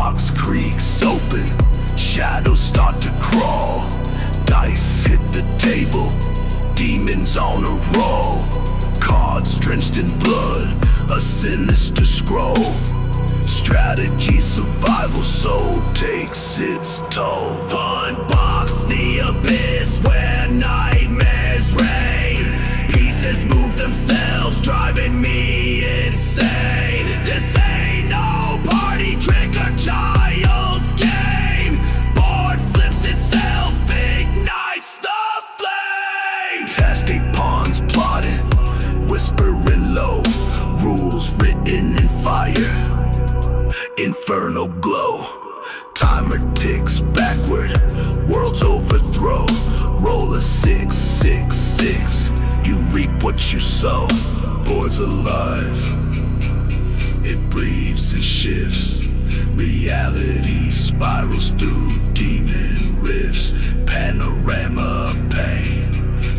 box creaks open, shadows start to crawl. Dice hit the table, demons on a roll. Cards drenched in blood, a sinister scroll. Strategy, survival, soul takes its toll. Unbox the abyss where nightmares reign. Pieces move themselves, driving me insane. This ain't no party trick or child's game. Board flips itself, ignites the flame. Fantastic pawns plotting, whispering low. Rules written in fire, infernal glow. Timer ticks backward, world's overthrow. Roll a 666, you reap what you sow. Board's alive, it breathes and shifts. Reality spirals through demon rifts. Panorama of pain,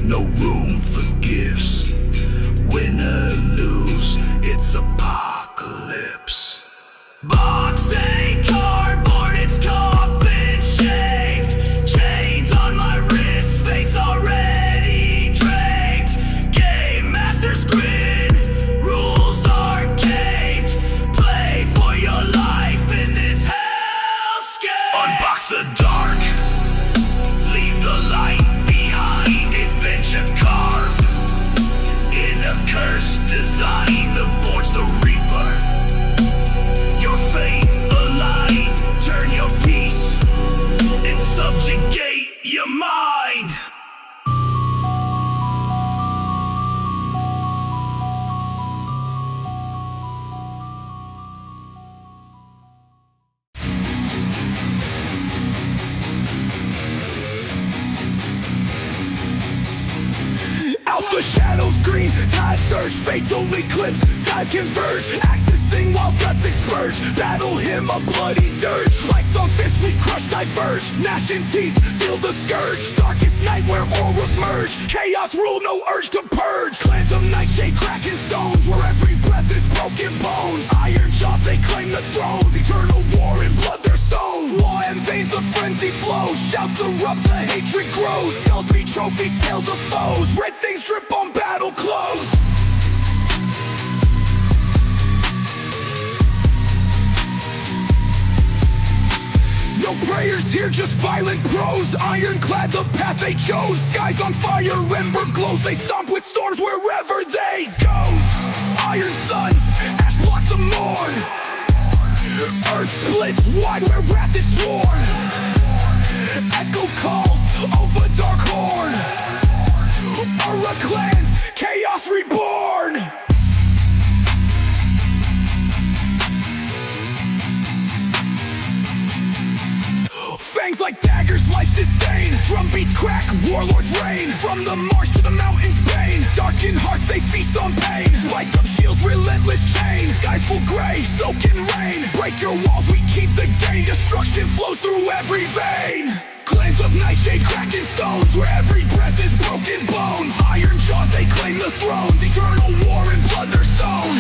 no room for gifts. Win or lose, it's apocalypse. Box ain't cardboard, it's coffin shaped. Chains on my wrist, face already draped. Game master's grin, rules arcade. Play for your life in this hellscape. Unbox the dark, leave the light behind. Adventure carved in a cursed design. The board's the reaper, your fate align. Turn your peace and subjugate your mind. Out the shadows, green tide surge, fatal eclipse, skies converge, axes sing while guts exurge. Battle him a bloody dirge, spikes on fists we crush, diverge. Gnashing teeth, feel the scourge, darkest night where all merge. Chaos rule, no urge to purge. Clans of nightshade cracking stones, where every breath is broken bones. Iron jaws, they claim the thrones, eternal war in blood they're sown. Law and veins, the frenzy flows, shouts erupt, the hatred grows. Skulls be trophies, tales of foes, red stains drip on battle clothes. No prayers here, just violent prose. Ironclad, the path they chose. Skies on fire, ember glows. They stomp with storms wherever they go. Iron suns, ash blocks of morn. Earth splits wide where wrath is sworn. Echo calls over dark horn. Aura clans, chaos reborn. Fangs like daggers, life's disdain. Drum beats crack, warlords reign. From the marsh to the mountains bane. Darkened hearts, they feast on pain. Spike up shields, relentless chain. Skies full gray, soak in rain. Break your walls, we keep the gain. Destruction flows through every vein. Clans of nightshade cracking stones, where every breath is broken bones. Iron jaws, they claim the thrones. Eternal war in blood they're sown.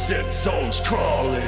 Sick souls crawling.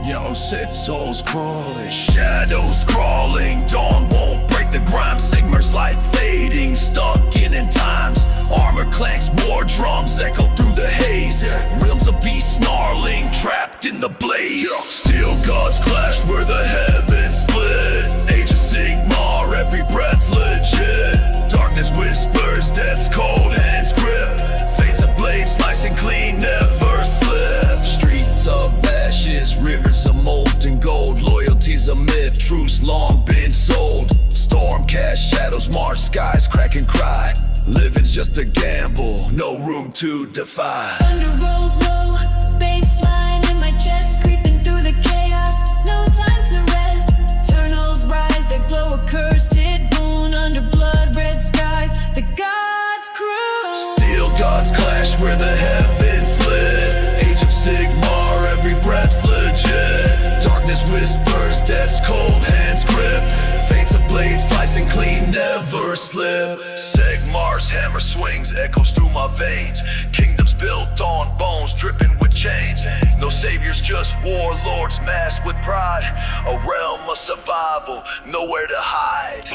Yo, sick souls crawling. Shadows crawling. Dawn won't break the grime. Sigmar's light fading. Stuck in times. Armor clanks, war drums echo through the haze. Realms of beasts snarling, trapped in the blaze. Steel gods clash where the heavens split. Age of Sigmar, every breath's legit. Darkness whispers, death's cold hands grip. Fates of blades slicing clean, never slip. Streets of ashes, rivers of molten gold. Loyalty's a myth, truth's long been sold. Storm cast shadows march, skies crack and cry. Living's just a gamble, no room to defy. Thunder rolls low, baseline in my chest, creeping through the chaos, no time to rest. Eternals rise, their glow a cursed hit boon under blood red skies. The gods cruise. Steel gods clash where the heavens split. Age of Sigmar, every breath's legit. Darkness whispers, death's cold hands grip. Fates of blades slicing clean, never slip. Sigmar's hammer swings, echoes through my veins. Kingdoms built on bones, dripping with chains. No saviors, just warlords masked with pride. A realm of survival, nowhere to hide.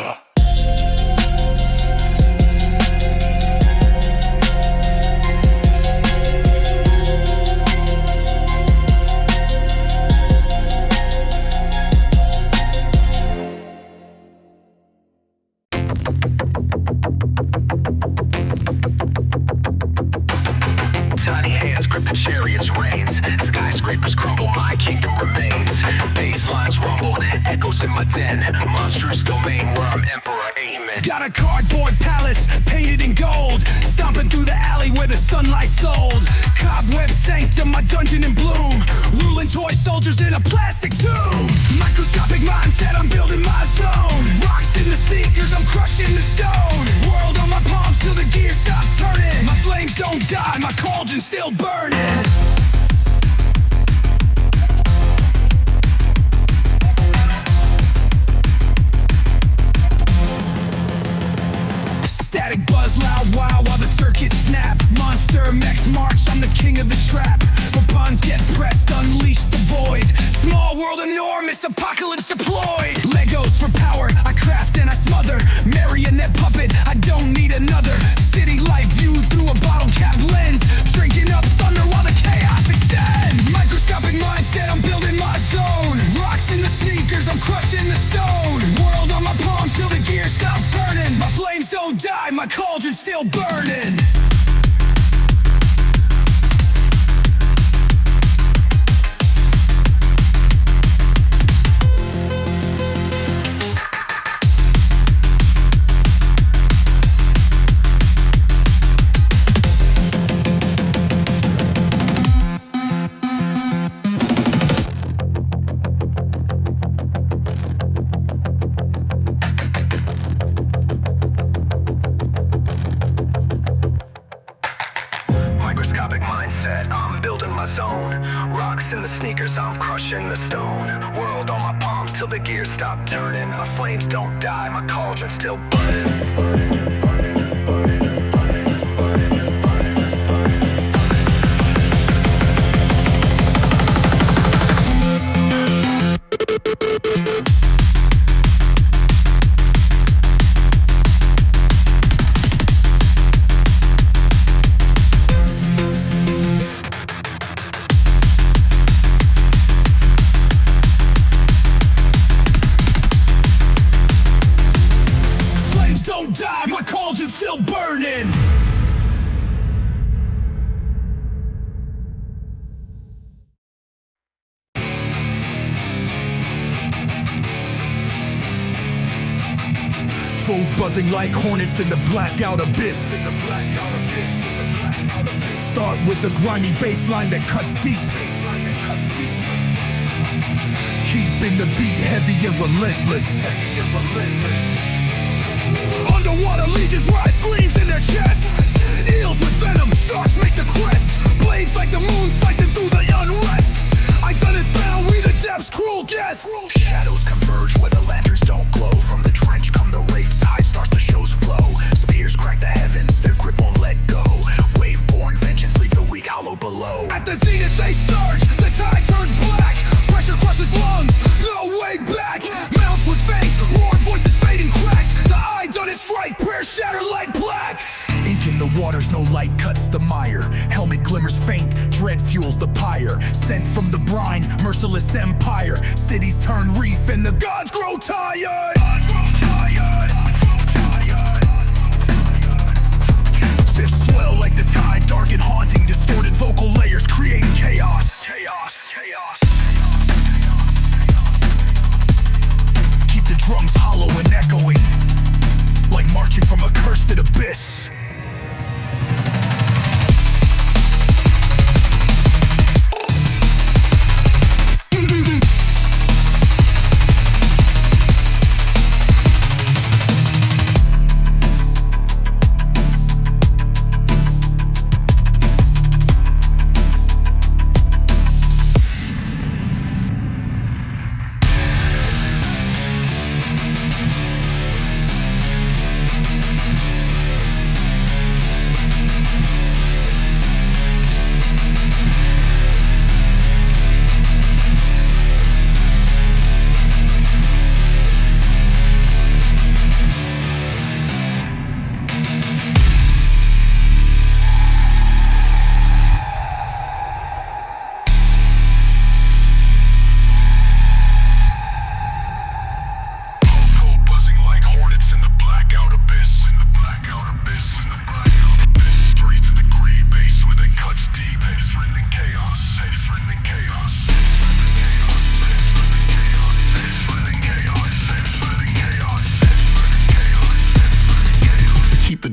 Tiny hands grip the chariot's reins. Skyscrapers crumble, my kingdom remains. Basslines rumble, echoes in my den. Monstrous domain where I'm emperor aiming. Got a cardboard palace painted in gold, stomping through the alley where the sunlight sold. Cobweb sanctum, my dungeon in bloom. Ruling toy soldiers in a plastic tomb. Microscopic mindset, I'm building my zone. Rocks in the sneakers, I'm crushing the stone. World on my palms till the gears stop turning. My flames don't die, my cauldron's still burning. Static buzz loud wow while the circuits snap. Monster mechs march, I'm the king of the trap. The puns get pressed, unleash the void. Small world enormous, apocalypse deployed. Legos for power, I craft and I smother. Marionette puppet, I don't need another. City life viewed through a bottle cap lens. Drinking up thunder while the chaos extends. Microscopic mindset, I'm building my zone. Rocks in the sneakers, I'm crushing the stone. World on my palms till the gears stop turning. My flames don't die, my cauldron's still burning. Microscopic mindset, I'm building my zone. Rocks in the sneakers, I'm crushing the stone. World on my palms till the gears stop turning. My flames don't die, my cauldron's still burning. Don't die, my cauldron's still burning. Trolls buzzing like hornets in the blackout abyss. Start with a grimy baseline that cuts deep. Keeping the beat heavy and relentless. Underwater legions rise screams in their chests. Eels with venom, sharks make the crest. Blades like the moon slicing through the unrest. I done it bound, we the depths, cruel guests. Shadows converge where the lanterns don't glow. From the trench come the wraith, tide starts the show's flow. Spears crack the heavens, their grip won't let go. hollow. At the zenith they surge, the tide turns black. Pressure crushes lungs, no way back. Mounts with fangs, roar, voices fade in cracks. The eye done its strike, prayers shatter like blacks. Ink in the waters, no light cuts the mire. Helmet glimmers faint, dread fuels the pyre. Sent from the brine, merciless empire. Cities turn reef and the gods grow tired. Shifts swell like the tide, dark and haunting. Distorted vocal layers creating chaos. Keep the drums hollow and echoing, like marching from a cursed abyss.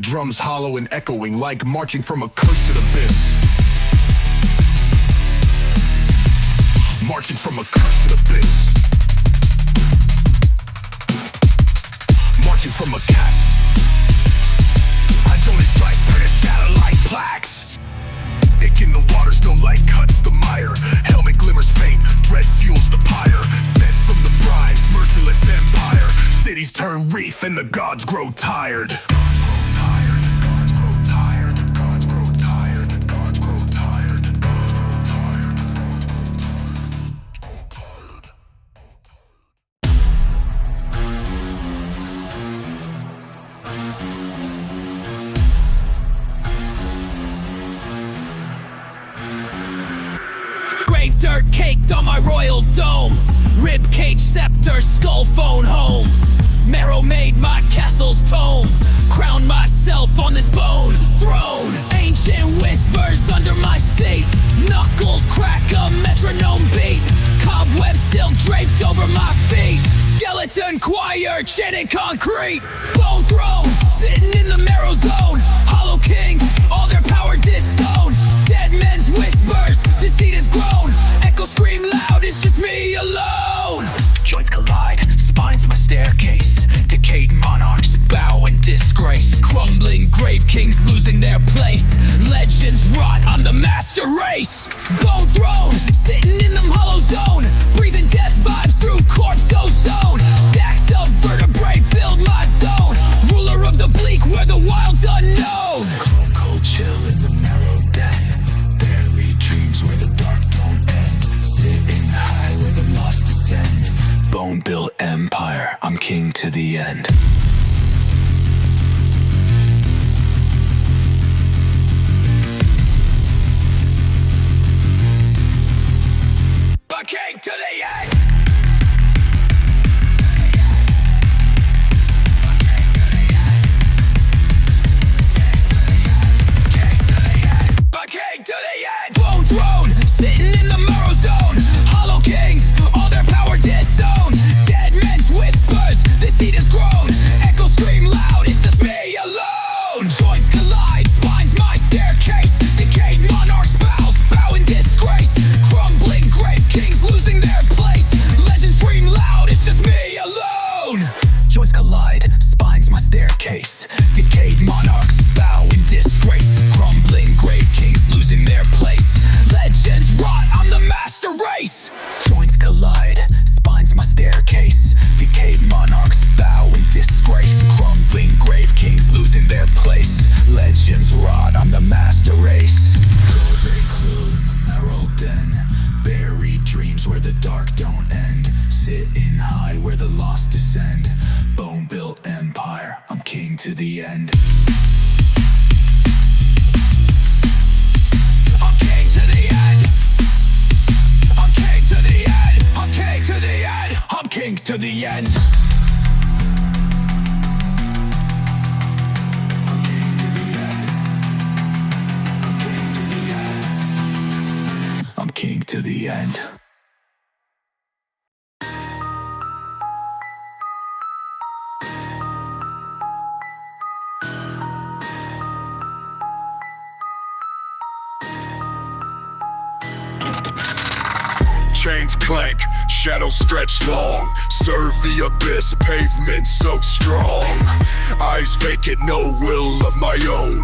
Drums hollow and echoing like marching from a cursed abyss. Marching from a cursed abyss. Marching from a cast. I don't strike, prayers shatter like plaques. Ink in the waters, no light cuts the mire. Helmet glimmers faint, dread fuels the pyre. Sent from the brine, merciless empire. Cities turn reef and the gods grow tired. Grave dirt caked on my royal dome. Rib cage scepter, skull phone home. Marrow made my castle's tome. Crown myself on this bone throne. Ancient whispers under my seat. Knuckles crack a metronome beat. Cobweb silk draped over my feet. Skeleton choir chanting concrete. Bone throne, sitting in the marrow zone. Hollow kings, all their power disowned. Dead men's whispers, the seed is grown. Echo scream loud, it's just me alone. Joints collide, spines my staircase. Decayed monarchs bow in disgrace. Crumbling grave kings losing their place. Legends rot, I'm the master race. Bone throne, sitting in them hollow zone. Breathing death vibes through corpse ozone. Stacks of vertebrae build my zone. Ruler of the bleak where the wild's unknown. Cold chill in the narrow den. Buried dreams where the dark don't end. Sitting high where the lost descend. Bone built empire, I'm king to the end. But king to the end. King to the end. Bone throne, sitting in the marrow zone. Hollow kings, all their power disowned. Dead men's whispers, the seed is grown. Echo scream loud, it's just me alone. Joints collide, spines my staircase. Decayed monarchs bow in disgrace. Crumbling grave kings losing their place. Legends scream loud, it's just me alone. Joints collide, spines my staircase. Decayed monarchs bow in disgrace. Crumbling grave kings losing their place. Legends rot, I'm the master race. Joints collide, spines my staircase. Decayed monarchs bow in disgrace. Crumbling grave kings losing their place. Legends rot, I'm the master race. Very clue. chaos descend. Bone-built empire, I'm king to the end. I'm king to the end. I'm king to the end. I'm king to the end. I'm king to the end. I'm king to the end. Chains clank, shadows stretch long. Serve the abyss, pavement so strong. Eyes vacant, no will of my own.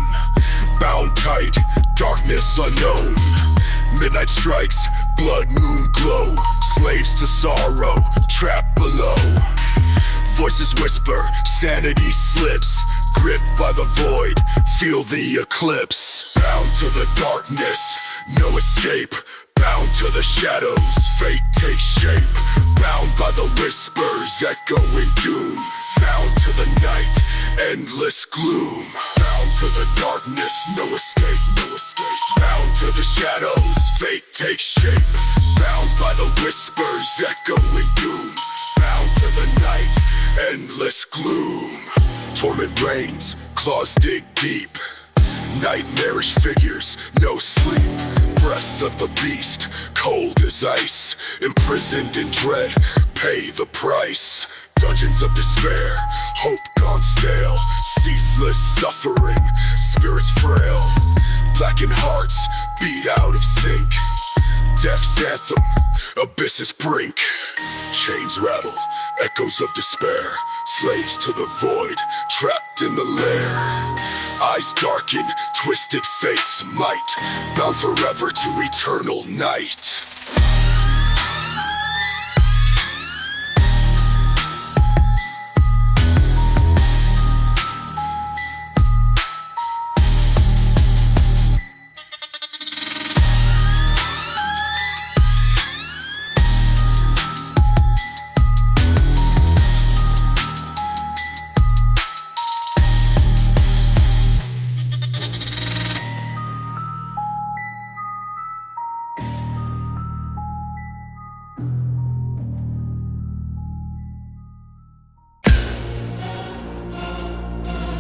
Bound tight, darkness unknown. Midnight strikes, blood moon glow. Slaves to sorrow, trapped below. Voices whisper, sanity slips. Gripped by the void, feel the eclipse. Bound to the darkness, no escape. Bound to the shadows, fate takes shape. Bound by the whispers, echoing doom. Bound to the night, endless gloom. Bound to the darkness, no escape, no escape. Bound to the shadows, fate takes shape. Bound by the whispers, echoing doom. Bound to the night, endless gloom. Torment reigns, claws dig deep. Nightmarish figures, no sleep. Breath of the beast, cold as ice. Imprisoned in dread, pay the price. Dungeons of despair, hope gone stale. Ceaseless suffering, spirits frail. Blackened hearts, beat out of sync. Death's anthem, abyss's brink. Chains rattle, echoes of despair. Slaves to the void, trapped in the lair. Eyes darken, twisted fate's might. Bound forever to eternal night.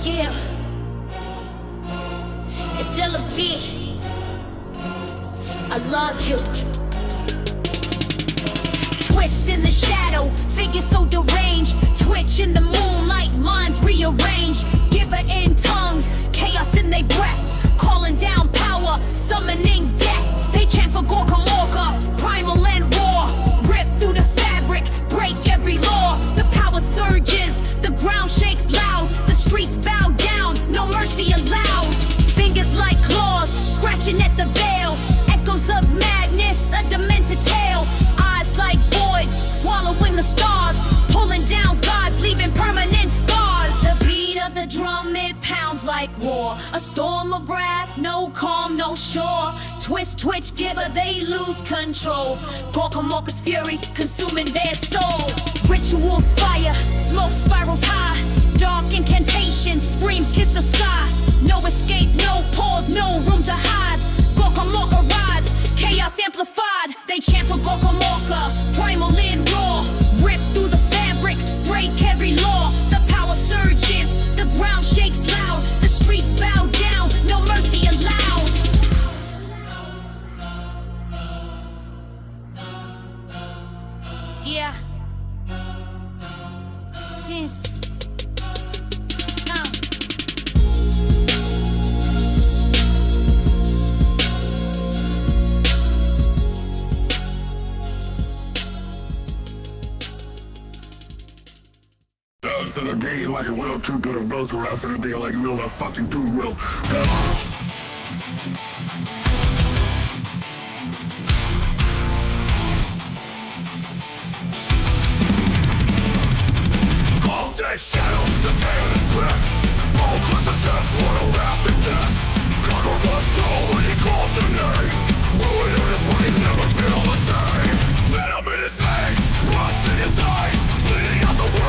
Yeah, it's LP. I love you. Twist in the shadow, figure so deranged. Twitch in the moonlight, minds rearranged. Giver in tongues, chaos in they breath. Calling down power, summoning death. They chant for GORKAMORKA, primal and raw. Rip through the fabric, break every law. The power surges, the ground shakes loud. The streets bow down, no mercy allowed. Fingers like claws, scratching at the veil. Echoes of madness, a demented tale. Eyes like voids, swallowing the stars. Pulling down gods, leaving permanent scars. The beat of the drum, it pounds like war. A storm of wrath, no calm, no shore. Twist, twitch, gibber, they lose control. GORKAMORKA's fury, consuming their soul. Rituals fire, smoke spirals high. Dark incantations, screams kiss the sky. No escape, no pause, no room to hide. GORKAMORKA rides, chaos amplified. They chant for GORKAMORKA, primal and raw. Rip through the fabric, break every law. The power surges, the ground shakes loud. The streets bow down, no mercy allowed. Yeah. This. To the game like a will, too good of those around for the day like no, I fucking do will. All dead shadows, the veil is black. All class of chefs, for no wrath and death. Conquer blood soul when he calls their name. Ruin in his way, never feel the same. Venom in his veins, rust in his eyes. Bleeding out the world.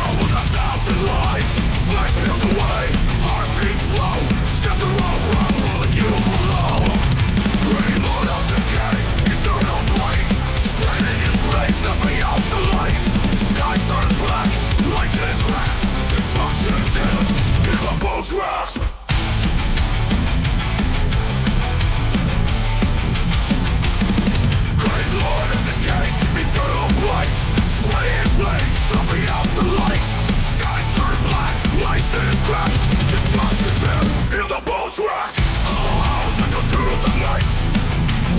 snuffing out the light. Skies turn black, lights in his grasp. Destruction's him in the boat's rack. Hollow howls echo through the night.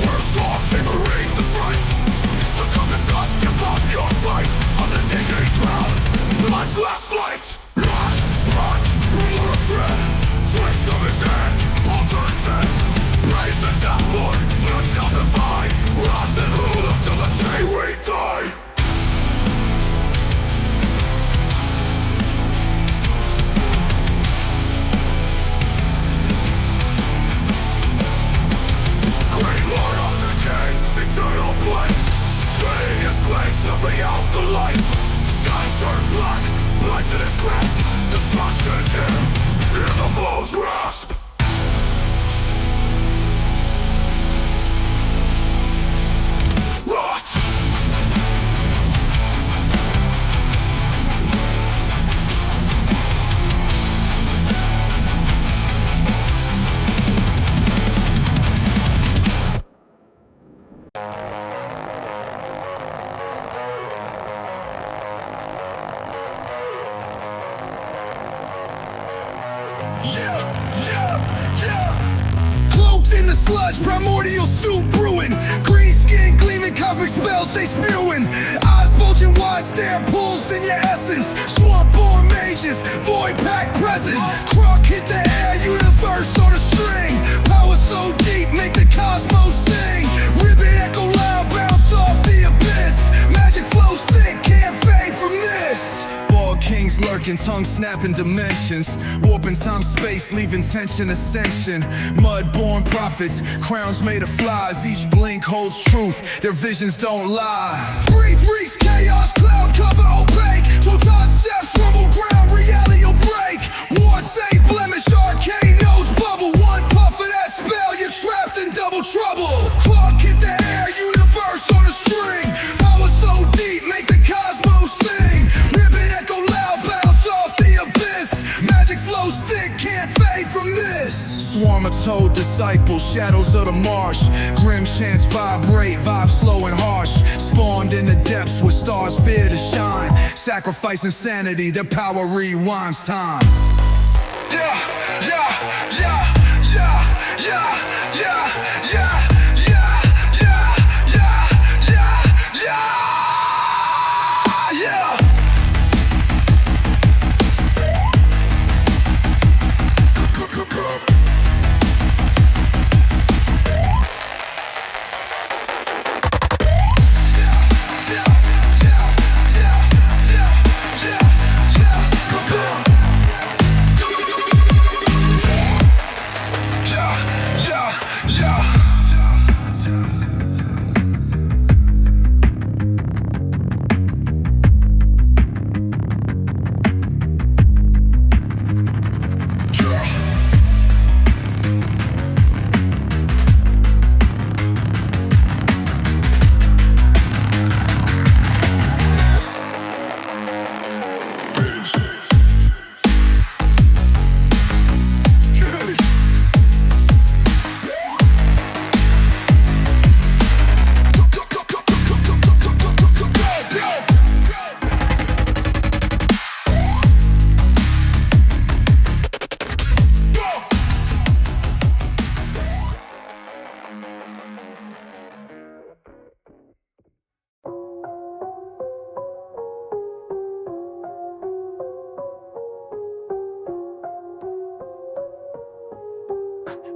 Worms draw, savoring the fright. Succumb to dust, give up your fight. On the decay drown, life's last flight. Rot, ruler of dread. Twist of his hand, altered death. Praise the death lord, none shall defy. Rot and rule until the day we die. Great lord of decay, eternal blaze. Spinning his blade, snuffing out the light. Skies turn black, lights in his grasp. Destruction's him in the bow's rasp. Rot! Cloaked in the sludge, primordial soup brewing. Green skin gleaming, cosmic spells they spewing. Eyes bulging wide, stare pulls in your essence. Swamp-born mages, void pack present. CROAK hit the air, universe on a string. Power so deep, make the cosmos sing. Ribbon echo loud, bounce off the abyss. Magic flows thick, can't fade from this. Bald kings lurking, tongue snapping dimensions. Warping time space, leaving tension ascension. Mud-born prophets, crowns made of flies. Each blink holds truth, their visions don't lie. Breathe reeks, chaos, cloud cover opaque. Total steps, rumble ground, reality will break. Wards ain't blemish, arcane nodes bubble. One puff of that spell, you're trapped in double trouble. CROAK hit the air, universe on a string. Power so deep, make the cosmos sing. Ribbon echo loud, bounce off the abyss. Magic flows thick, can't fade from this. Swarm of toad disciples, shadows of the marsh. Grim chants vibrate, vibes slow and harsh. Spawned in the depths where stars fear to shine. Sacrifice insanity, their power rewinds time. Yeah, yeah, yeah, yeah, yeah, yeah, yeah.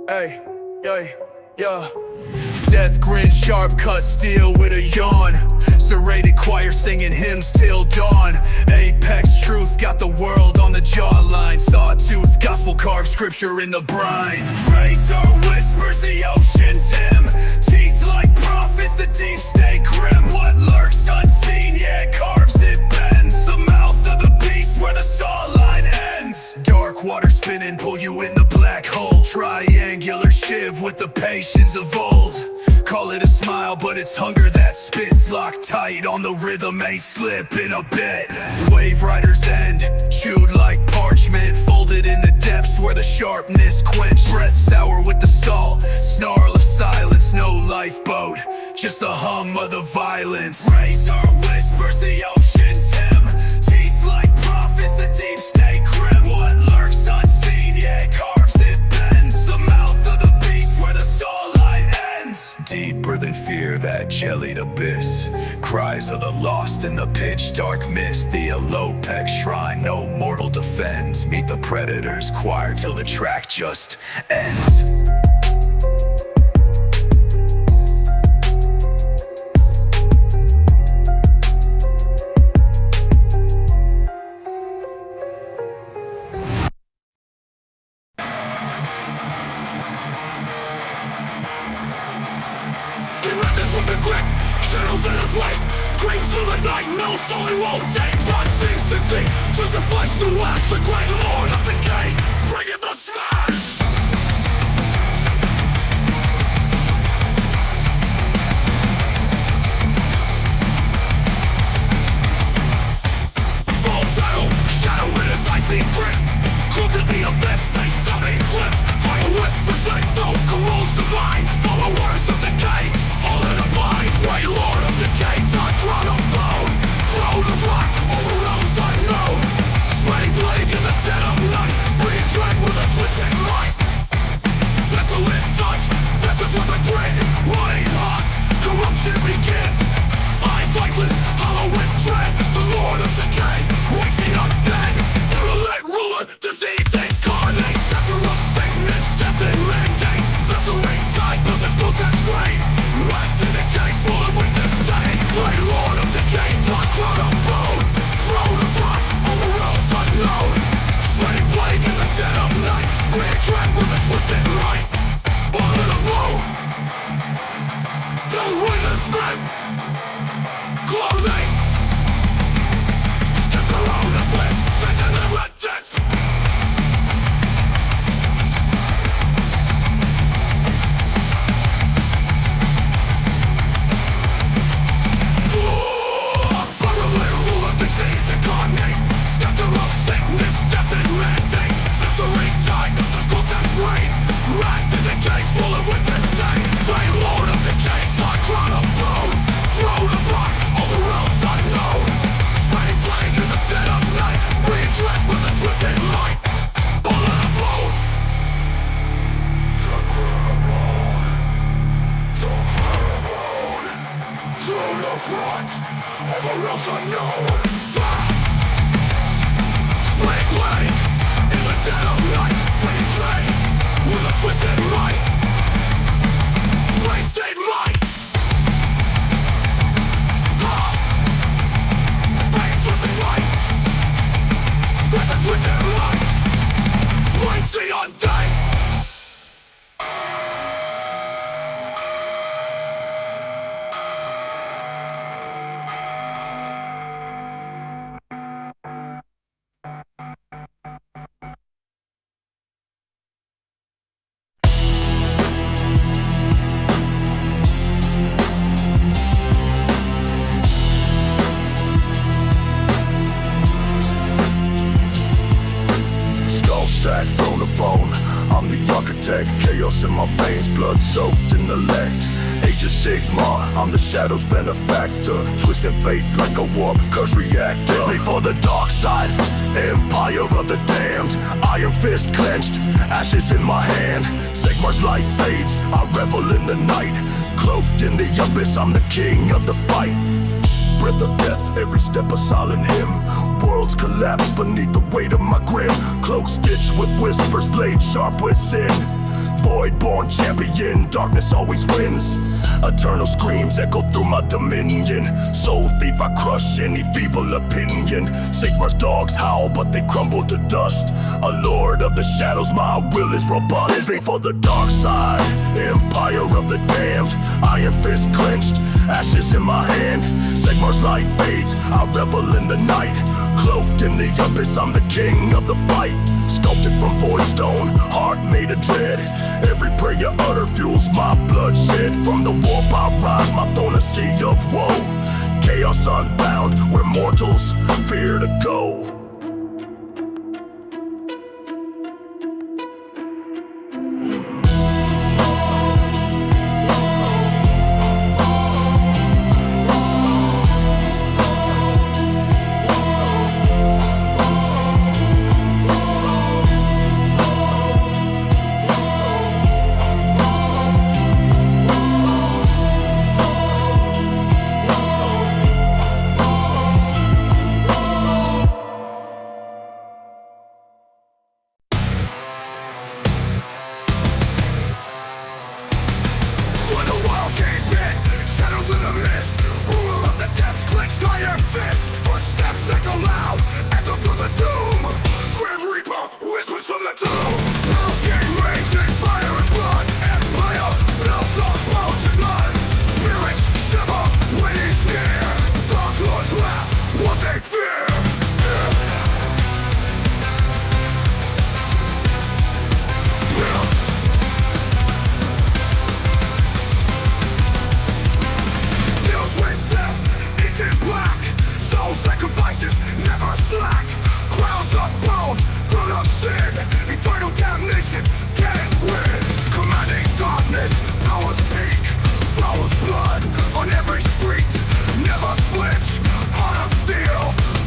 Hey, yeah. Death grin, sharp cut steel with a yawn. Serrated choir singing hymns till dawn. Apex truth got the world on the jawline. Sawtooth gospel carved scripture in the brine. Razor whispers the ocean's hymn. Teeth like prophets, the deep stay grim. What lurks unseen, yeah, carves it bends. The mouth of the beast where the saw line ends. Dark water spinning, pull you in the black hole. Triangular shiv with the patience of old. Call it a smile, but it's hunger that spits. Locked tight on the rhythm, ain't slipping a bit. Wave riders end, chewed like parchment. Folded in the depths where the sharpness quenched. Breath sour with the salt, snarl of silence. No lifeboat, just the hum of the violence. Razor whispers the ocean's hymn. dark mist, the ALLOPEX shrine, no mortal defends. Meet the predator's choir till the track just ends. He listens with the grip, shadows in his light. Screams through the night, no soul he won't take. God seems to think, turns the flesh to ash. The great lord of decay, bringing the smash. Full shadow, shadow in his icy grip. Crook at the abyss, they summon clips. Fire whispers, they don't corrodes the mind. Followers of decay, all in a bind. Great lord of decay, dark crown of bone. Throne of rock, over realms unknown. Spreading plague in the dead of night. Bring dread with a twisted light. Desolate touch, vessels with a grid. Running hearts, corruption begins. Eyes lifeless, hollow with dread. The lord of decay, wakes the undead. Virulent ruler, disease incarnate. Scepter of sickness, death and mandate. Festering tide, but this protest blade. Wrapped in decay, swollen with disdain. Great lord of decay, dark crown of bone. Throne of rock, over realms unknown. Spreading plague in the dead of night. Bring dread with a twisted light. All in a blow. Don't win this man. Clothing. Step around the place, facing the red text. Virulent ruler, disease incarnate. Scepter of sickness, death and mandate. Festering tide, this protest reign. Wrapped in decay, swollen with disdain. Great lord of decay, dark crown of bone. Throne of rock, all the realms unknown. Spreading plague in the dead of night. Bring dread with a twisted light. Bullet of bone. Throne of rock, all the realms unknown. Spreading plague in the dead of night. Bring dread with a twisted light. Wasted light. Bring twisted light. With a twisted light. Lights the undead. Skull stack, bone to bone. I'm the architect, chaos in my veins, blood soaked in the elect. Age of Sigmar, I'm the shadow's benefactor. Twisting fate like a warp curse reactor. Deadly for the dark side, empire of the damned. Iron fist clenched, ashes in my hand. Sigmar's light fades, I revel in the night. Cloaked in the abyss, I'm the king of the fight. Breath of death, every step a silent hymn. Worlds collapse beneath the weight of my grim. Cloak stitched with whispers, blade sharp with sin. Void-born champion, darkness always wins. Eternal screams echo through my dominion. Soul thief, I crush any feeble opinion. Sigmar's dogs howl, but they crumble to dust. A lord of the shadows, my will is robust. Living for the dark side, empire of the damned. Iron fist clenched, ashes in my hand. Sigmar's light fades, I revel in the night. Cloaked in the abyss, I'm the king of the fight. Sculpted from void stone, heart made of dread. Every prayer utter fuels my bloodshed. From the warp I rise, my throne a sea of woe. Chaos unbound, where mortals fear to go. slack. Crowns unbound, grown up sin, eternal damnation, can't win. Commanding darkness, powers peak, flows blood on every street. Never flinch, heart of steel,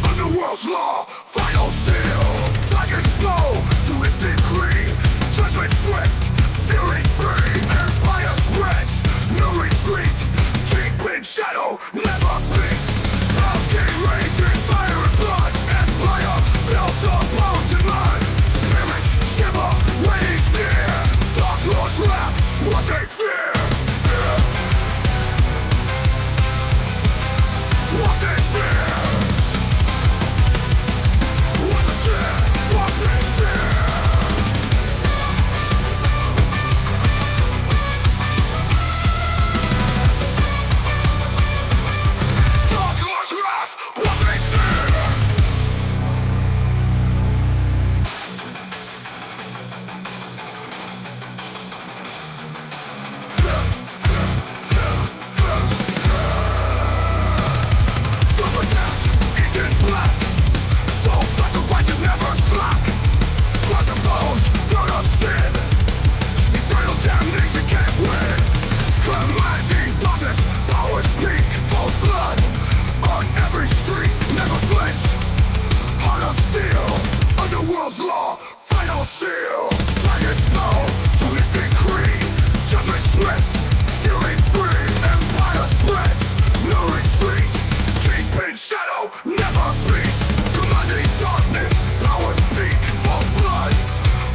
underworld's law, final seal. Tiger's bow to his decree, judgment swift, fury free. Empire spreads, no retreat, kingpin shadow, never beat. Hell's king raging, fire and blood, empire built of bones and mud. Spirits shiver, rage near, dark lords laugh, what they fear. What they fear. What they fear. What they fear. Dark Lord's wrath, what they fear. Those are death, eaten black. Soul sacrifices never slack. Cries of bones, blood of sin. Eternal damnation can't win. Commanding darkness, powers peak, falls blood on every street, never flinch. Heart of steel, underworld's law, final seal. Dragon's bow to his decree, judgment swift, fury free. Empire spreads, no retreat, kingpin shadow, never beat. Commanding darkness, powers peak, falls blood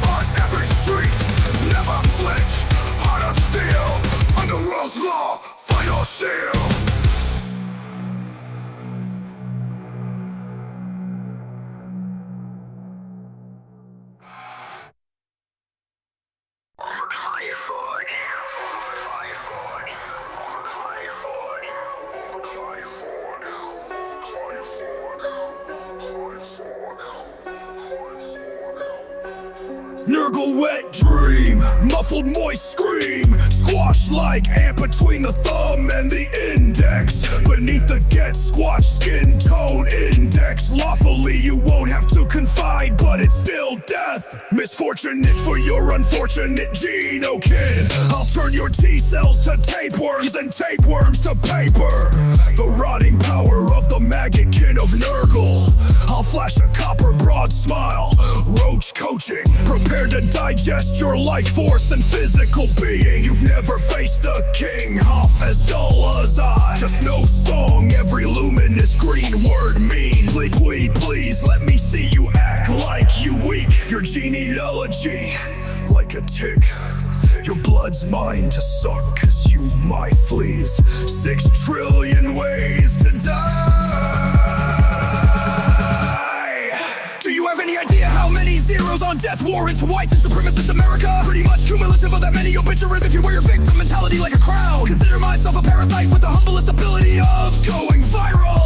on every street, never flinch. Heart of steel, underworld's law, final seal. Nurgle wet dream, muffled moist scream, squash like ant between the thumb and the index. Beneath the get squatch skin tone index. Lawfully you won't have to confide, but it's still death. Misfortunate for your unfortunate gene, oh kid. I'll turn your T-cells to tapeworms and tapeworms to paper. The rotting power of the maggot kin of Nurgle. I'll flash a copper broad smile, roach coaching, prepared to digest your life force and physical being. You've never faced a king, half as dull as I. Just no song, every luminous green word mean. Please, let me see you act like you weak. Your genealogy, like a tick. Your blood's mine to suck, cause you my fleas. 6 trillion ways to die. Do you have any idea how many zeros on death warrants whites and supremacist America? Pretty much cumulative of that many obituaries if you wear your victim mentality like a crown. Consider myself a parasite with the humblest ability of going viral.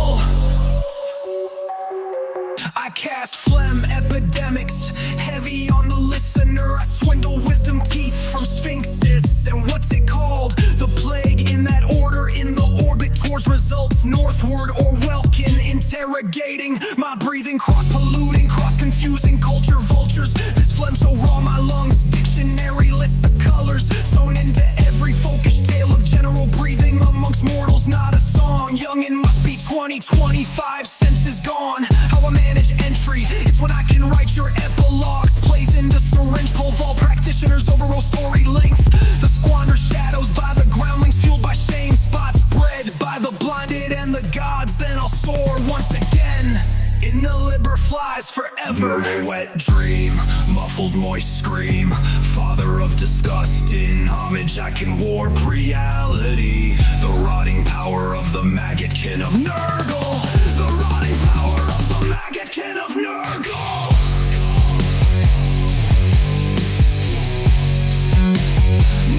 I cast phlegm epidemics, heavy on the listener. I swindle wisdom teeth from sphinxes. And what's it called? The plague in that order, in the orbit towards results, northward or Welkin. Interrogating my breathing, cross-polluting, cross-confusing culture vultures. This phlegm so raw my lungs, dictionary lists the colors. Sewn into every folkish tale of general breathing amongst mortals, not a song. Youngin' must be 20, 25, senses gone. How I manage entry, it's when I can write your epilogues. Plays into syringe pole vault practitioners over row story length. The squander shadows by the groundlings, fueled by shame. Spots bred by the blinded and the gods. Then I'll soar once again in the liber flies forever. A wet dream, muffled moist scream, father of disgust. In homage I can warp reality. The rotting power of the maggot kin of Nurgle. The rotting power of the maggot kin of Nurgle.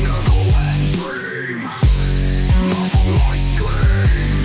Nurgle wet dream, muffled moist scream.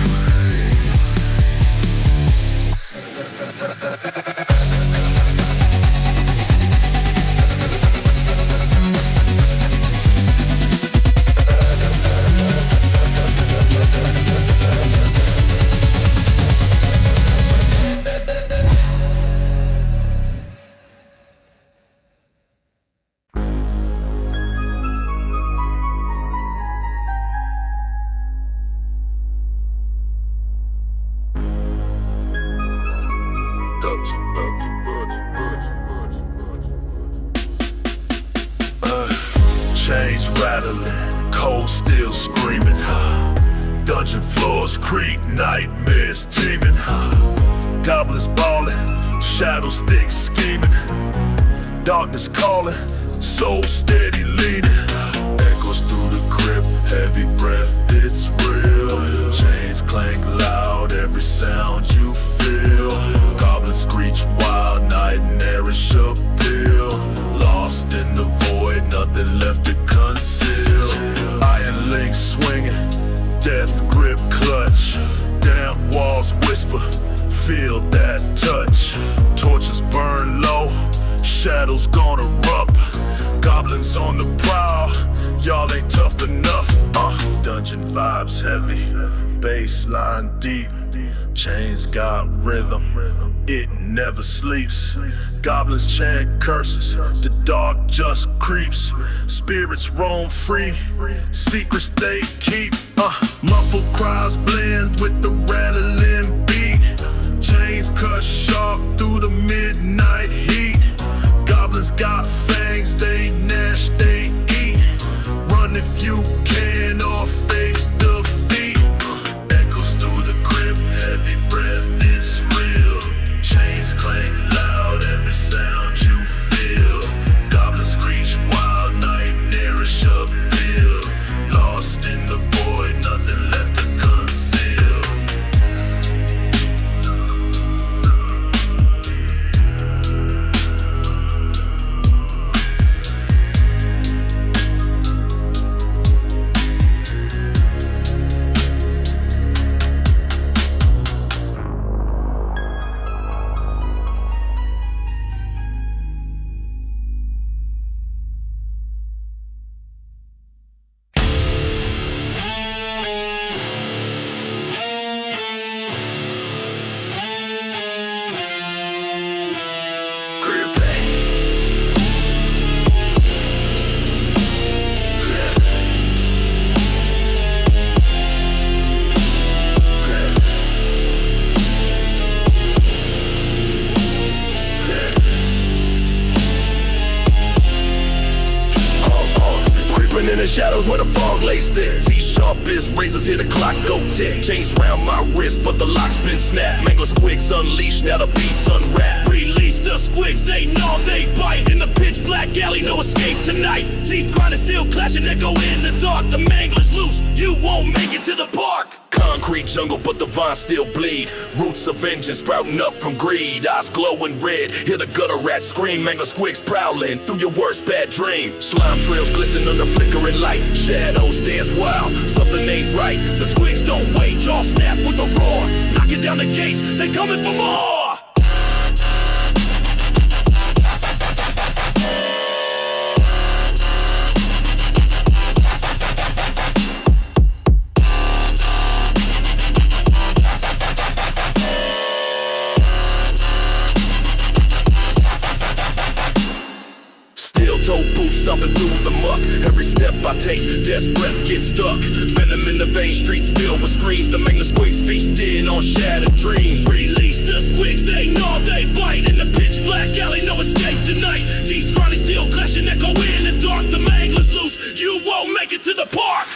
rattling, cold steel screaming. Dungeon floors creak, nightmares teeming. Goblins ballin', shadow sticks scheming. Darkness calling, soul steady leaning. Echoes through the crypt, heavy breath, it's real. Chains clank loud, every sound you feel. Goblins screech wild, nightmarish appeal. Lost in the void, nothing left to conceal. Iron links swinging, death grip clutch. Damp walls whisper, feel that touch. Torches burn low, shadows gonna erupt. Goblins on the prowl, y'all ain't tough enough. Dungeon vibes heavy, bassline deep. Chains got rhythm, it never sleeps. Goblins chant curses, the dark just creeps. Spirits roam free, secrets they keep. Muffled cries blend with the rattling beat. Chains cut sharp through the midnight heat. Goblins got fangs, they gnash, they eat. Run if you can or face defeat. Echoes through the crypt, heavy breath, it's real. Chains clank loud, every sound you feel. Goblins screech wild, nightmarish appeal. Lost in the void, nothing left to conceal. In the shadows where the fog lays thick. T-sharp as razors, hear the clock go tick. Chains round my wrist, but the lock's been snapped. Mangler squigs unleashed, now the beast unwrapped. Release the squigs, they gnaw, they bite. In the pitch black alley, no escape tonight. Teeth grinding, still clashing, echo in the dark. The mangler's loose, you won't make it to the park. Concrete jungle, but the vines still bleed. Roots of vengeance sprouting up from greed. Eyes glowing red, hear the gutter rats scream. Mangler squigs prowling through your worst bad dream. Slime trails glisten under flickering light. Shadows dance wild, something ain't right. The squigs don't wait, jaw snap with a roar. Knocking down the gates, they coming for more. Toe boots stomping through the muck. Every step I take, death's breath gets stuck. Venom in the vein, streets filled with screams. The Mangler squigs feasting on shattered dreams. Release the squigs, they gnaw, they bite. In the pitch black alley, no escape tonight. Teeth grinding, still clashing, echo in the dark. The Mangler's loose, you won't make it to the park.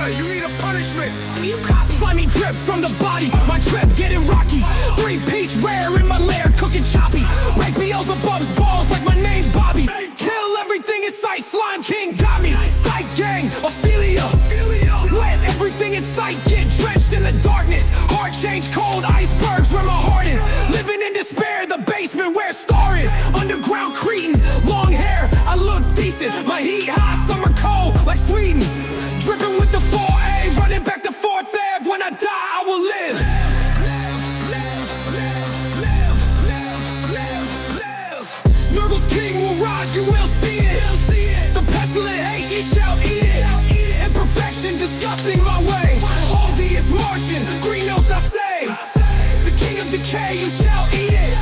You need a punishment. You cop slimy drip from the body. My trip getting rocky. 3-piece rare in my lair, cooking choppy. Break Beelzebub's balls like my name Bobby. Kill everything in sight. Slime King got me. Sight gang, Ophelia. Let everything in sight get drenched in the darkness. cold icebergs where my heart is. Living in despair, the basement where a star is. Underground Cretan, long hair, I look decent. My heat high, summer cold, like Sweden. Dripping with the 4A, running back to 4th Ave. When I die, I will live. Nurgle's king will rise, you will see it. The pestilent hate, you shall eat it. Imperfection, disgusting my way. All the is Martian, green notes I say. The king of decay, you shall eat it.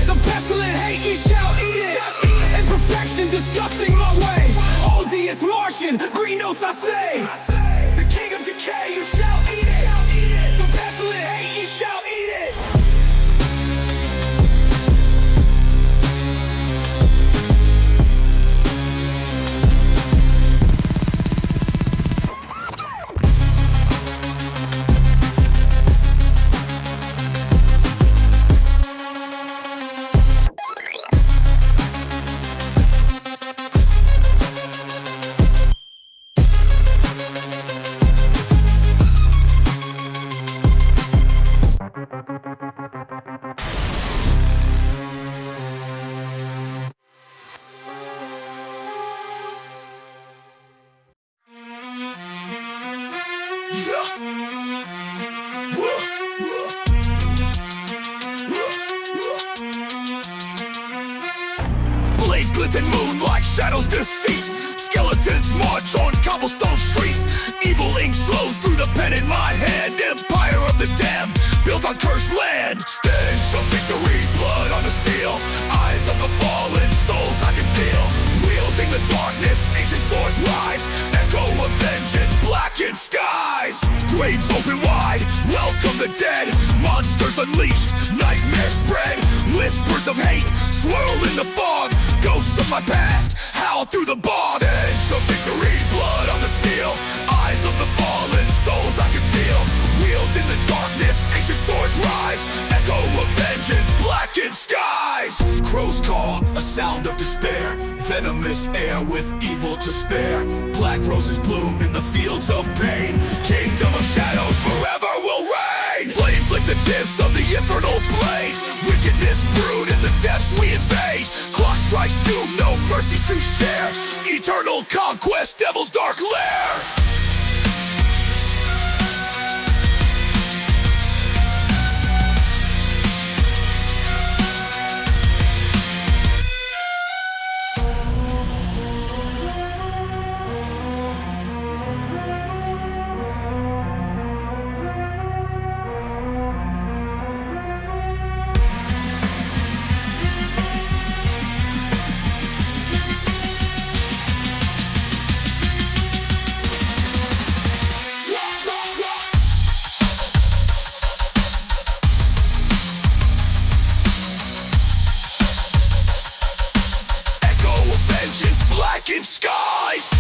The pestilent hate, you shall eat it. Imperfection, disgusting my way. All the is Martian, green notes I say. The king of decay, you shall eat it. The pestilent hate, you shall eat it. Blades glint and moonlight, shadows deceit. Skeletons march on cobblestone street. Evil ink flows through the pen in my hand. Empire of the damned, built on cursed land. Stench of victory, blood on the steel. Eyes of the fallen souls I can feel. Wielding the darkness, ancient swords rise. Echo of vengeance, blackened skies. Graves open wide, welcome the dead. Monsters unleashed, nightmares spread. Whispers of hate, swirl in the fog. Ghosts of my past, howl through the bog. Stench of victory, blood on the steel. Eyes of the fallen souls I can feel. Wielding the darkness, ancient swords rise. Echo of vengeance, blackened skies. Crow's call, a sound of despair. Venomous air with evil to spare. Black roses bloom in the fields of pain. Kingdom of shadows forever will reign. Flames lick the tips of the infernal blade. Wickedness brewed in the depths we invade. Clock strikes doom, no mercy to share. Eternal conquest, devil's dark lair. Blackened skies.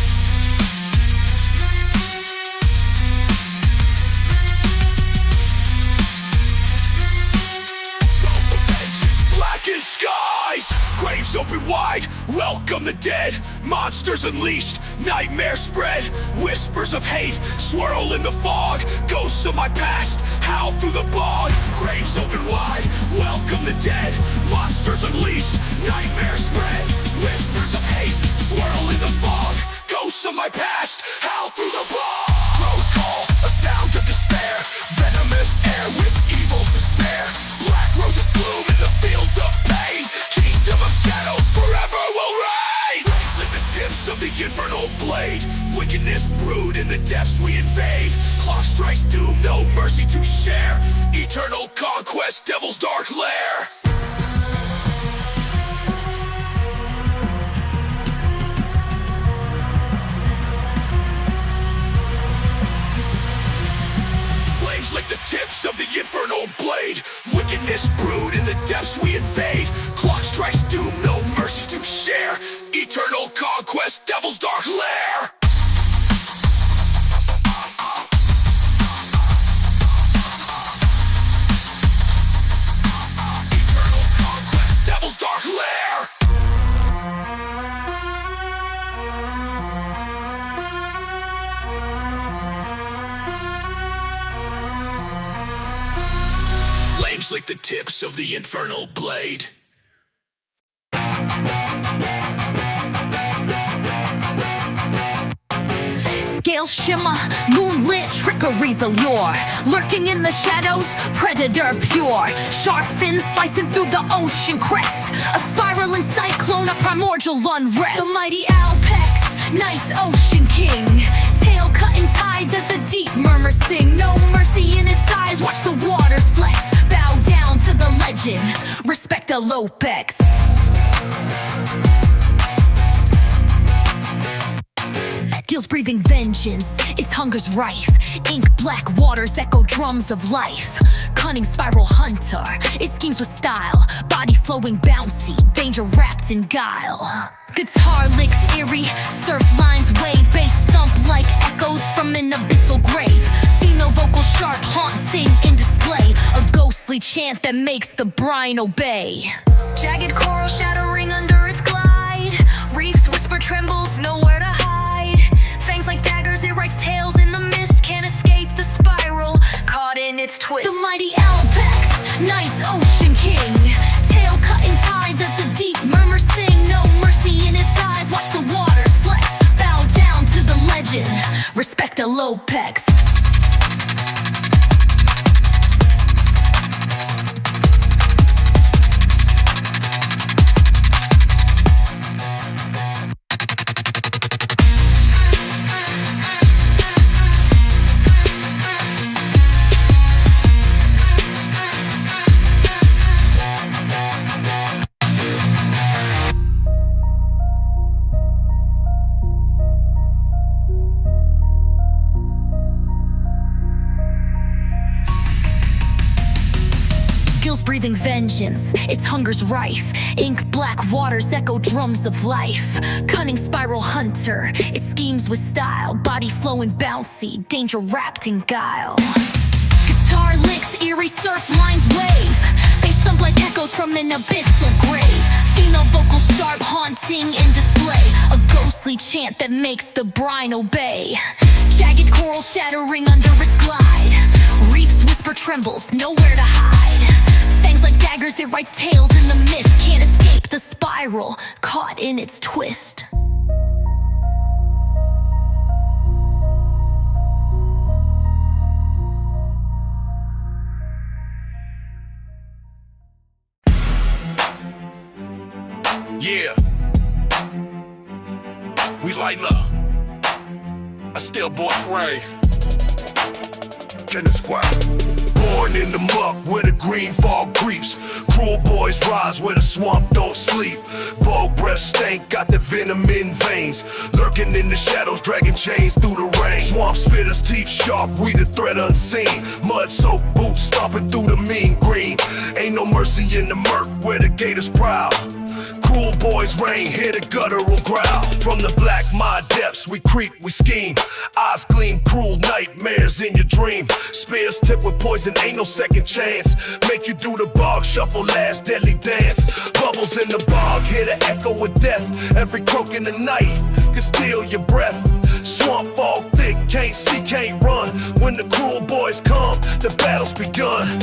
Blackened skies. Graves open wide, welcome the dead. Monsters unleashed, nightmares spread. Whispers of hate swirl in the fog. Ghosts of my past howl through the bog. Graves open wide, welcome the dead. Monsters unleashed, nightmares spread. Whispers of hate swirl in the fog. Ghosts of my past howl through the bog. Crows call, a sound of despair. Venomous air with evil to spare. Black roses bloom in the fields of pain. Kingdom of shadows forever will reign. Flames lick the tips of the infernal blade. Wickedness brewed in the depths we invade. Clock strikes doom, no mercy to share. Eternal conquest, devil's dark lair. Like the tips of the infernal blade. Wickedness brewed in the depths we invade. Clock strikes doom, no mercy to share. Eternal conquest, devil's dark lair. Eternal conquest, devil's dark lair. flames like the tips of the infernal blade. Scales shimmer, moonlit trickery's allure. Lurking in the shadows, predator pure. Sharp fins slicing through the ocean crest. A spiraling cyclone, a primordial unrest. The mighty ALLOPEX, night's ocean king. Tail cutting tides as the deep murmurs sing. No mercy in its eyes, watch the waters flex. Bow down to the legend, respect ALLOPEX. Gills breathing vengeance, its hunger's rife. Ink black waters echo drums of life. Cunning spiral hunter, it schemes with style. Body flowing bouncy, danger wrapped in guile. Guitar licks eerie, surf lines wave. Bass thump like echoes from an abyssal grave. Female vocal sharp, haunting in display. A ghostly chant that makes the brine obey. Jagged coral shattering under its glide. Reefs whisper trembles, nowhere to hide. Fangs like daggers, it writes tales in the mist. Can't escape the spiral, caught in its twist. The mighty ALLOPEX, night's ocean king. Tail cutting tides as the deep murmurs sing. No mercy in its eyes, watch the waters flex. Bow down to the legend, respect ALLOPEX. Breathing vengeance, its hunger's rife. Ink black waters echo drums of life. Cunning spiral hunter, it schemes with style. Body flowing bouncy, danger wrapped in guile. Guitar licks, eerie surf lines wave. Bass thump like echoes from an abyssal grave. Female vocal sharp, haunting in display. A ghostly chant that makes the brine obey. Jagged coral shattering under its glide. Reefs whisper trembles, nowhere to hide. Fangs like daggers, it writes tales in the mist. Can't escape the spiral, caught in its twist. Yeah, we light up. I still boy Frey. Can the squad. Born in the muck where the green fog creeps. Cruel boys rise where the swamp don't sleep. Bow breath stank, got the venom in veins. Lurking in the shadows, dragging chains through the rain. Swamp spitters, teeth sharp, we the threat unseen. Mud soaked boots stomping through the mean green. Ain't no mercy in the murk where the gators prowl. Cruel boys reign, hear the guttural growl. From the black mind depths, we creep, we scheme. Eyes gleam, cruel nightmares in your dream. Spears tipped with poison, ain't no second chance. Make you do the bog shuffle, last deadly dance. Bubbles in the bog, hear the echo of death. Every croak in the night can steal your breath. Swamp fog thick, can't see, can't run. When the cruel boys come, the battle's begun.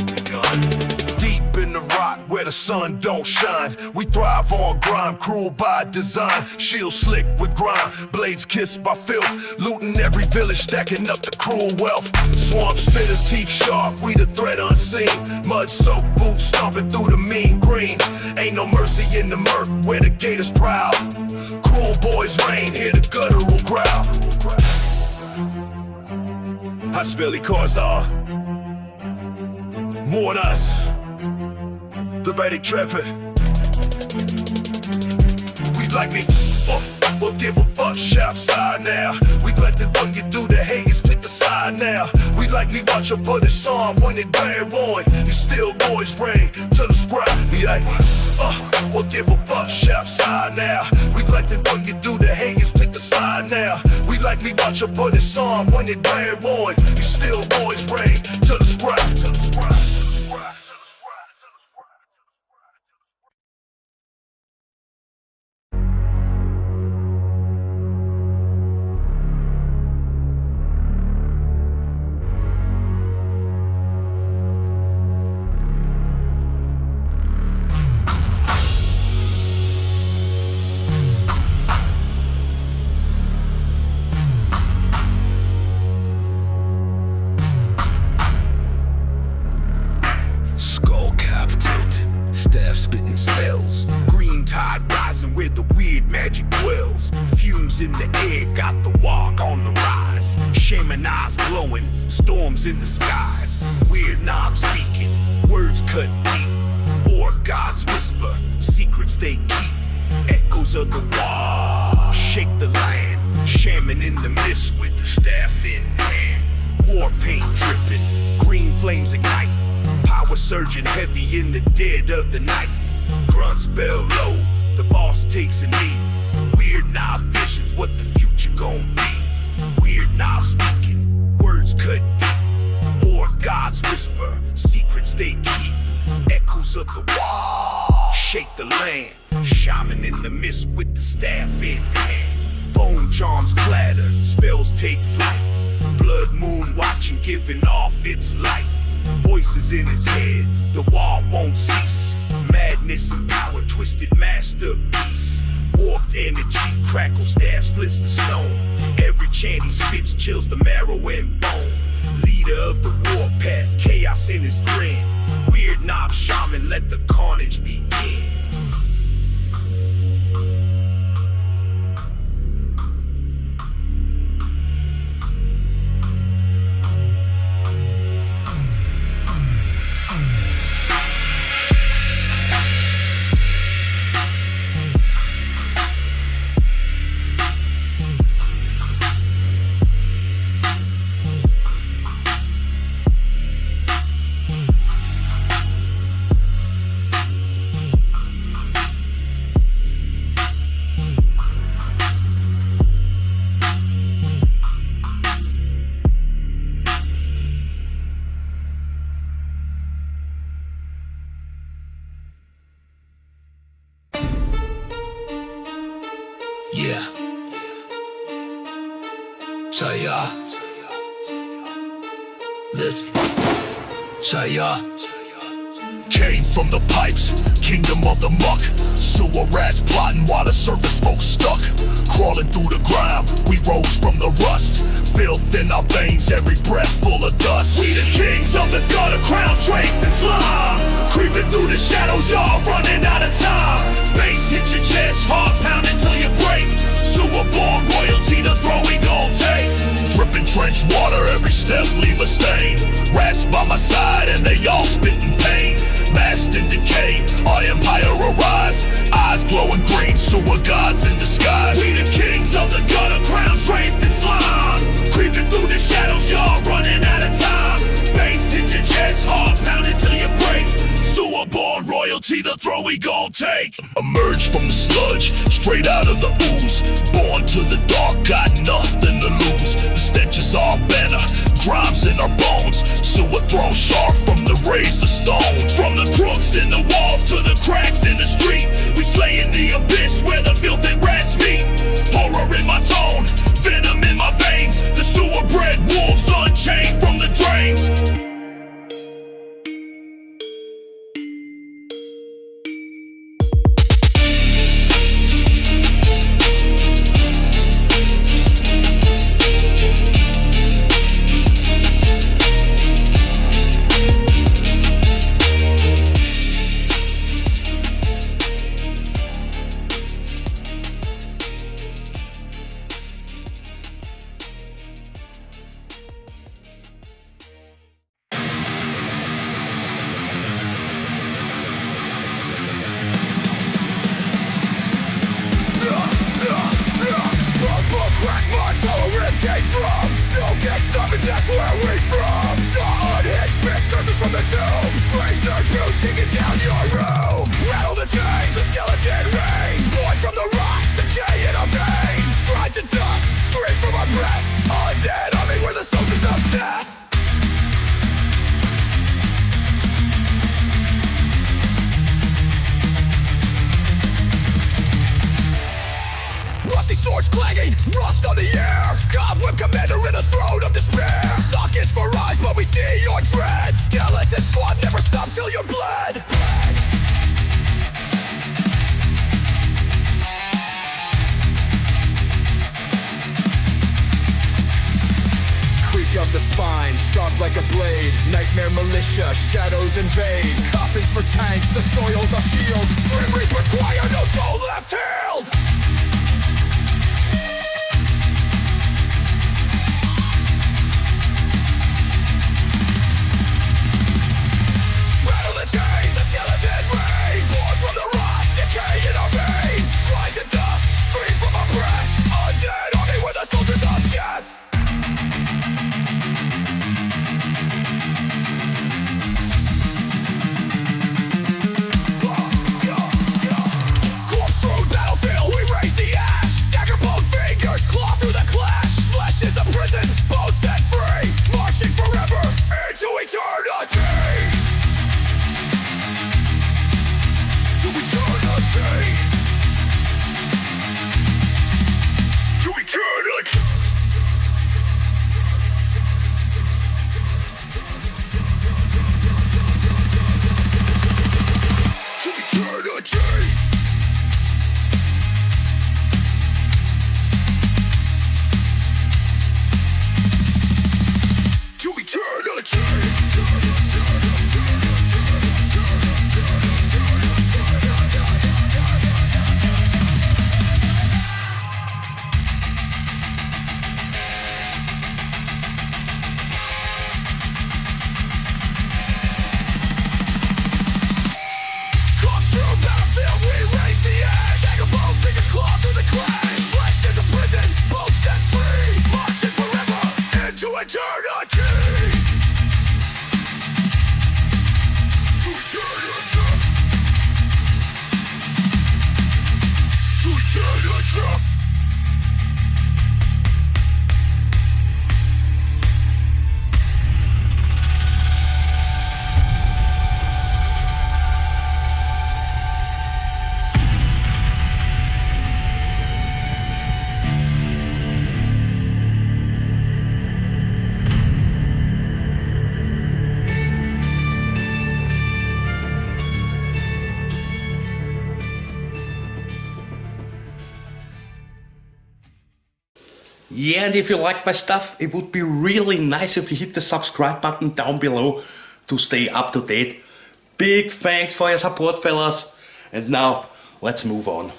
Deep in the rock where the sun don't shine, we thrive on grime, cruel by design. Shield slick with grime, blades kissed by filth. Looting every village, stacking up the cruel wealth. Swamp spitters, teeth sharp, we the threat unseen. Mud soaked boots stomping through the mean green. Ain't no mercy in the murk where the gators prowl. Cruel boys reign, hear the guttural growl. How spelly cars are more than us. The baiting trapping. We like me, we'll give a fuck, shout side now. We let the when you do the haters pick the side now. We like me watch a bullet song when it bang on. You still boys reign to the scribe. We like we'll give a fuck, shout side now. We like the when you do the haters pick the side now. We like me watch a bullet song when it bang on. You still boys reign to the scribe. To the scribe. Arms in the air, got the walk on the rise. Shaman eyes glowing, storms in the skies. WEIRDNOB speaking, words cut deep. Or God's whisper, secrets they keep. Echoes of the war, shake the land. Shaman in the mist with the staff in hand. War paint dripping, green flames ignite. Power surging heavy in the dead of the night. Grunts bell low, the boss takes a knee. WEIRDNOB visions, what the future gon' be. WEIRDNOB speaking, words cut deep. Or God's whisper, secrets they keep. Echoes of the war, shake the land. Shaman in the mist with the staff in hand. Bone charms clatter, spells take flight. Blood moon watching, giving off its light. Voices in his head, the war won't cease. Madness and power, twisted masterpiece. Warped energy, crackle staff splits the stone. Every chant he spits chills the marrow and bone. Leader of the warpath, chaos in his grin. WEIRDNOB shaman, let the carnage begin. Yeah. Shaya. Listen. Shaya. Came from the pipes, kingdom of the muck. Sewer rats plotting while the surface folks stuck. Crawling through the ground, we rose from the rust. Filth in our veins, every breath full of dust. We the kings of the gutter, crown draped in slime. Creeping through the shadows, y'all running out of time. Bass hit your chest, heart pounding till you break. Sewer-born royalty, the throne we gon' take. Dripping trench water, every step leave a stain. Rats by my side and they all spitting pain. Masked in decay, our empire arise. Eyes glowing green, sewer gods in disguise. We the kings of the gutter, crown draped in slime. Creeping through the shadows, y'all running out of time. Bass hit your chest, heart pounding till you break. Sewer-born royalty, the throne we gon' take. Emerge from the sludge, straight out of the ooze. Born to the dark, got nothing to lose. The stench is our banner, grimes in our bones. Sewer thrown sharp from the razor stones. From the crooks in the walls to the cracks in the street, we slay in the abyss where the filth and rats meet. Horror in my tone, venom in my veins. The sewer-bred wolves unchained from the drains. Still gangsta, and that's where we from. Saw unhinged spit curses from the tomb. Grave dirt boots digging down your room. Rattle the chains, the skeleton reigns. Void from the rot, decay in our veins. Grind to dust, scream from our breath. Undead army, we're the soldiers of death. Rusty swords clanging, rust on the air. Cobweb commander in a throne of despair. Sockets for eyes, but we see your dread. Skeleton squad never stops till you're bled. Creak up the spine, sharp like a blade. Nightmare militia, shadows invade. Coffins for tanks, the soil's our shield. Grim Reaper's choir, no soul left held. Yeah, and if you like my stuff, it would be really nice if you hit the subscribe button down below to stay up to date. Big thanks for your support, fellas. And now, let's move on.